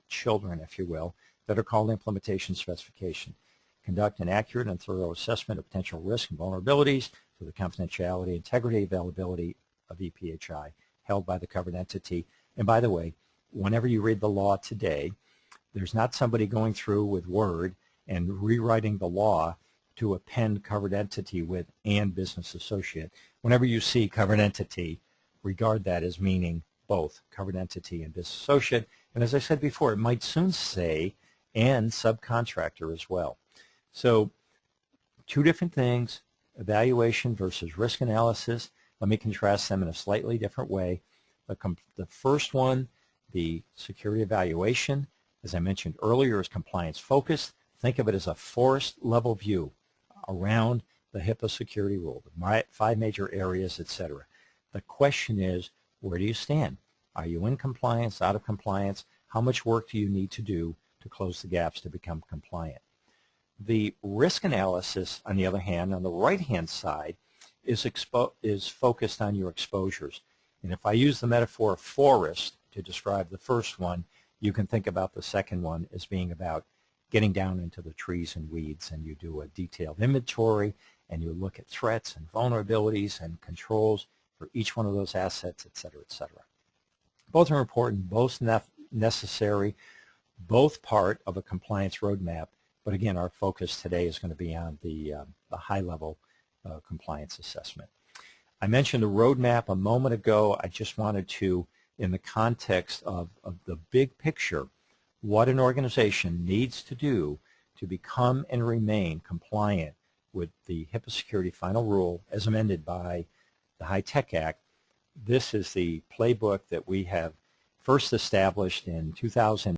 children, if you will, that are called implementation specification. Conduct an accurate and thorough assessment of potential risks and vulnerabilities to the confidentiality, integrity, availability of EPHI held by the covered entity. And by the way, whenever you read the law today, there's not somebody going through with Word and rewriting the law to append covered entity with and business associate. Whenever you see covered entity, regard that as meaning both covered entity and business associate. And as I said before, it might soon say and subcontractor as well. So two different things, evaluation versus risk analysis. Let me contrast them in a slightly different way. The first one, the security evaluation, as I mentioned earlier, is compliance focused. Think of it as a forest level view around the HIPAA security rule, the 5 major areas, etc. The question is, where do you stand? Are you in compliance, out of compliance? How much work do you need to do to close the gaps to become compliant? The risk analysis, on the other hand, on the right-hand side, is focused on your exposures. And if I use the metaphor of forest to describe the first one, you can think about the second one as being about getting down into the trees and weeds, and you do a detailed inventory, and you look at threats and vulnerabilities and controls for each one of those assets, et cetera, et cetera. Both are important, both necessary, both part of a compliance roadmap. But again, our focus today is going to be on the high-level compliance assessment. I mentioned a roadmap a moment ago. I just wanted to, in the context of the big picture, what an organization needs to do to become and remain compliant with the HIPAA Security Final Rule as amended by the HITECH Act. This is the playbook that we have first established in 2000.